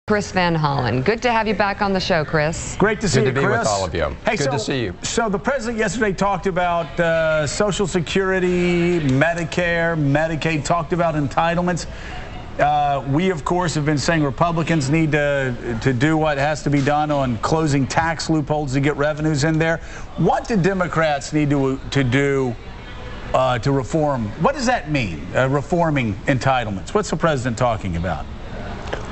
Chris Van Hollen. Good to have you back on the show, Chris. Great to see you, Chris. Good to be with all of you. Hey, Good to see you. So the president yesterday talked about Social Security, Medicare, Medicaid, talked about entitlements. We, of course, have been saying Republicans need to do what has to be done on closing tax loopholes to get revenues in there. What do Democrats need to do to reform? What does that mean, reforming entitlements? What's the president talking about?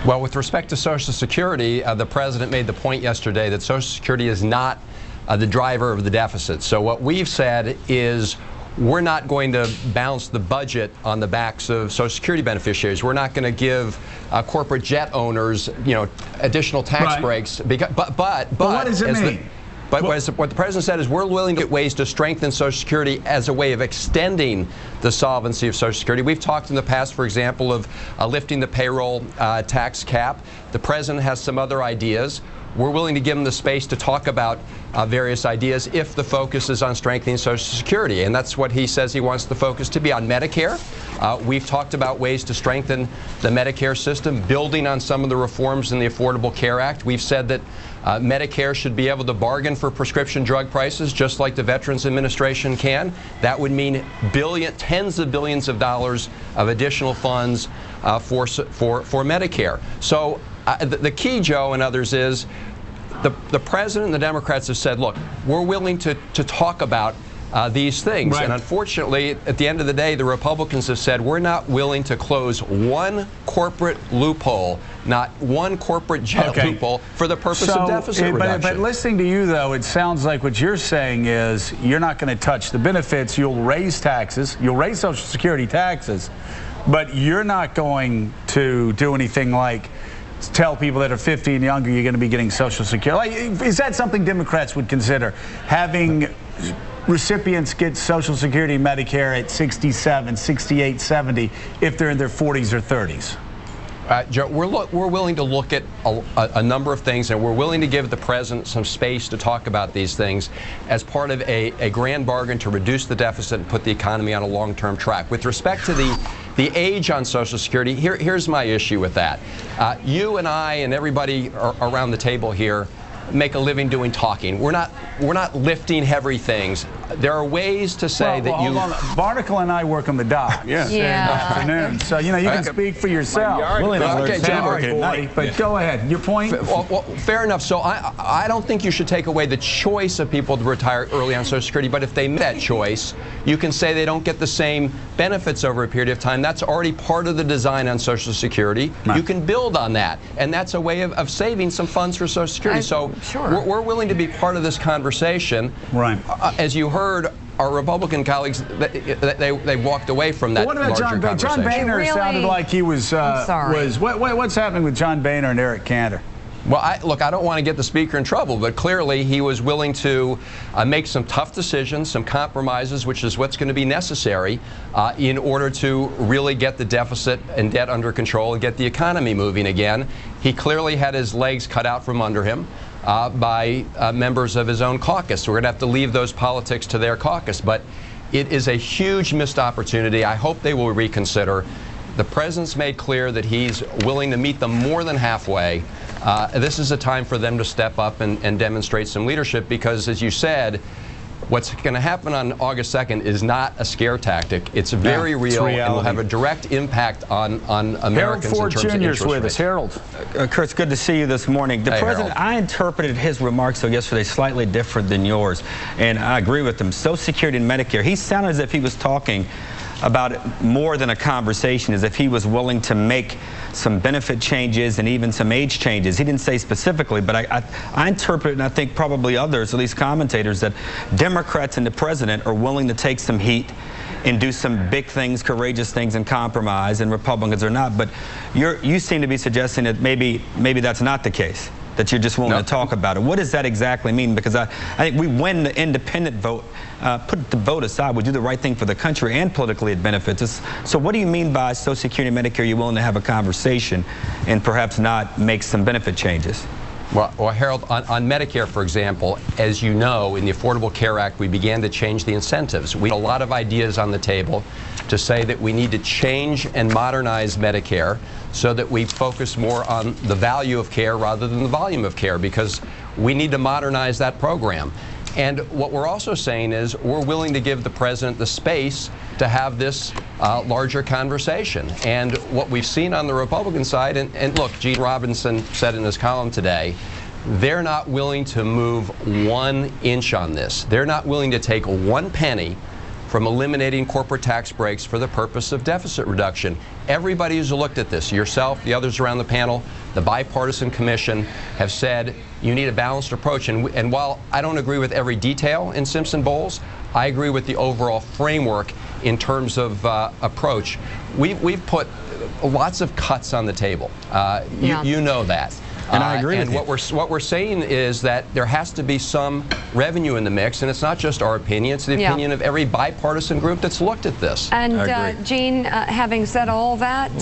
Well, with respect to Social Security, the president made the point yesterday that Social Security is not the driver of the deficit. So what we've said is we're not going to balance the budget on the backs of Social Security beneficiaries. We're not going to give corporate jet owners, additional tax breaks. But what does it mean? But what the president said is we're willing to get ways to strengthen Social Security as a way of extending the solvency of Social Security. We've talked in the past, for example, of lifting the payroll tax cap. The president has some other ideas. We're willing to give him the space to talk about various ideas if the focus is on strengthening Social Security. And that's what he says he wants the focus to be on. Medicare, we've talked about ways to strengthen the Medicare system, building on some of the reforms in the Affordable Care Act. We've said that Medicare should be able to bargain for prescription drug prices just like the Veterans Administration can. That would mean tens of billions of dollars of additional funds for Medicare. So the key, Joe, and others is the president and the Democrats have said, look, we're willing to talk about these things. And unfortunately, at the end of the day, the Republicans have said we're not willing to close one corporate loophole, not one corporate jet loophole for the purpose of deficit reduction. But listening to you, though, it sounds like what you're saying is you're not going to touch the benefits. You'll raise taxes. You'll raise Social Security taxes. But you're not going to do anything like tell people that are 50 and younger you're going to be getting Social Security. Is that something Democrats would consider, having recipients get Social Security and Medicare at 67, 68, 70 if they're in their 40s or 30s? Joe, we're willing to look at a number of things, and we're willing to give the president some space to talk about these things as part of a grand bargain to reduce the deficit and put the economy on a long-term track. With respect to the age on Social Security, here's my issue with that. You and I and everybody around the table here make a living doing talking. We're not lifting heavy things. There are ways to say that you. Hold on. Barnacle and I work on the dock. Afternoon. So you can speak for yourself. But go ahead. Your point. Well, fair enough. So I don't think you should take away the choice of people to retire early on Social Security. But if they make that choice, you can say they don't get the same benefits over a period of time. That's already part of the design on Social Security. You can build on that, and that's a way of saving some funds for Social Security. So we're willing to be part of this conversation. As you heard, our Republican colleagues, they walked away from that larger conversation. John Boehner sounded like he was. What's happening with John Boehner and Eric Cantor? Well, look, I don't want to get the speaker in trouble, but clearly he was willing to make some tough decisions, some compromises, which is what's going to be necessary in order to really get the deficit and debt under control and get the economy moving again. He clearly had his legs cut out from under him by members of his own caucus. We're going to have to leave those politics to their caucus, but it is a huge missed opportunity. I hope they will reconsider. The president's made clear that he's willing to meet them more than halfway. This is a time for them to step up and demonstrate some leadership because, as you said, what's going to happen on August 2nd is not a scare tactic. It's very real and will have a direct impact on Americans in terms of interest rates. With us. Harold. Kurt, good to see you this morning. The president, I interpreted his remarks yesterday slightly different than yours, and I agree with him. Social Security and Medicare, he sounded as if he was talking about it more than a conversation, as if he was willing to make some benefit changes and even some age changes. He didn't say specifically, but I interpret, and I think probably others, at least commentators, that Democrats and the president are willing to take some heat and do some big things, courageous things, and compromise, and Republicans are not. But you seem to be suggesting that maybe that's not the case, that you're just willing to talk about it. What does that exactly mean? Because I think we win the independent vote, put the vote aside, we do the right thing for the country, and politically it benefits us. So what do you mean by Social Security and Medicare? You're willing to have a conversation and perhaps not make some benefit changes? Well, Harold, on Medicare, for example, as you know, in the Affordable Care Act, we began to change the incentives. We had a lot of ideas on the table to say that we need to change and modernize Medicare so that we focus more on the value of care rather than the volume of care, because we need to modernize that program. And what we're also saying is we're willing to give the president the space to have this larger conversation. And what we've seen on the Republican side, and look, Gene Robinson said in his column today, they're not willing to move 1 inch on this. They're not willing to take 1 penny from eliminating corporate tax breaks for the purpose of deficit reduction. Everybody who's looked at this, yourself, the others around the panel, the bipartisan commission, have said you need a balanced approach. And while I don't agree with every detail in Simpson-Bowles, I agree with the overall framework in terms of approach. We've put lots of cuts on the table. You know that. And I agree and with you. what we're saying is that there has to be some revenue in the mix, and it's not just our opinion, it's the opinion of every bipartisan group that's looked at this. And Gene, having said all that,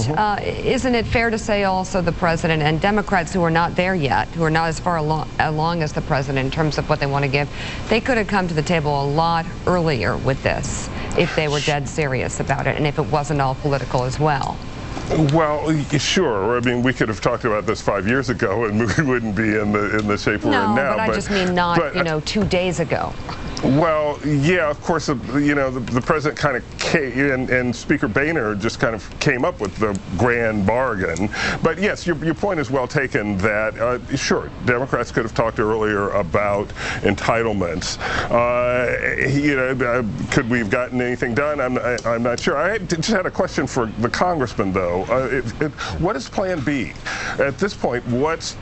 isn't it fair to say also the president and Democrats who are not there yet, who are not as far along as the president in terms of what they want to give, they could have come to the table a lot earlier with this if they were dead serious about it and if it wasn't all political as well? Well, sure. I mean, we could have talked about this 5 years ago, and we wouldn't be in the shape we're in now. No, but I just mean not, you know, 2 days ago. Well, yeah, of course, you know, the president kind of came, and Speaker Boehner just kind of came up with the grand bargain. But yes, your point is well taken that, sure, Democrats could have talked earlier about entitlements. You know, could we have gotten anything done? I'm not sure. I just had a question for the congressman, though. What is Plan B? At this point, what's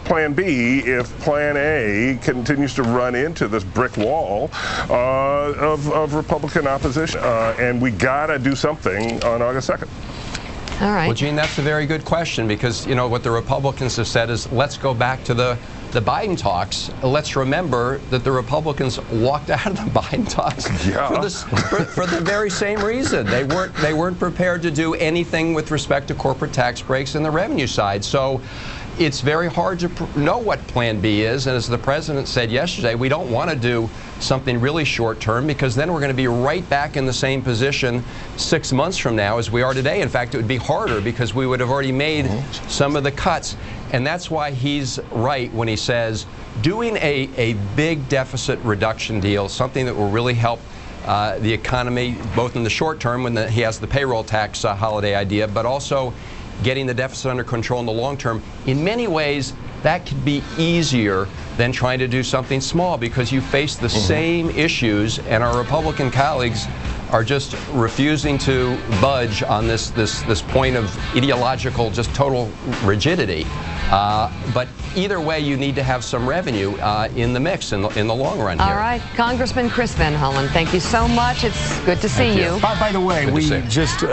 Plan B if Plan A continues to run into this brick wall of Republican opposition? And we gotta do something on August 2nd. All right. Well, Gene, that's a very good question, because, you know, what the Republicans have said is, let's go back to the Biden talks. Let's remember that the Republicans walked out of the Biden talks for the very same reason. They weren't prepared to do anything with respect to corporate tax breaks and the revenue side. So it's very hard to know what Plan B is. And as the president said yesterday, we don't want to do something really short term, because then we're going to be right back in the same position 6 months from now as we are today. In fact, it would be harder because we would have already made some of the cuts. And that's why he's right when he says doing a big deficit reduction deal, something that will really help the economy, both in the short term when he has the payroll tax holiday idea, but also getting the deficit under control in the long term. In many ways, that could be easier than trying to do something small, because you face the same issues, and our Republican colleagues are just refusing to budge on this point of ideological, just total rigidity. But either way, you need to have some revenue in the mix in the long run here. All right, Congressman Chris Van Hollen, thank you so much. It's good to see you. By the way, we just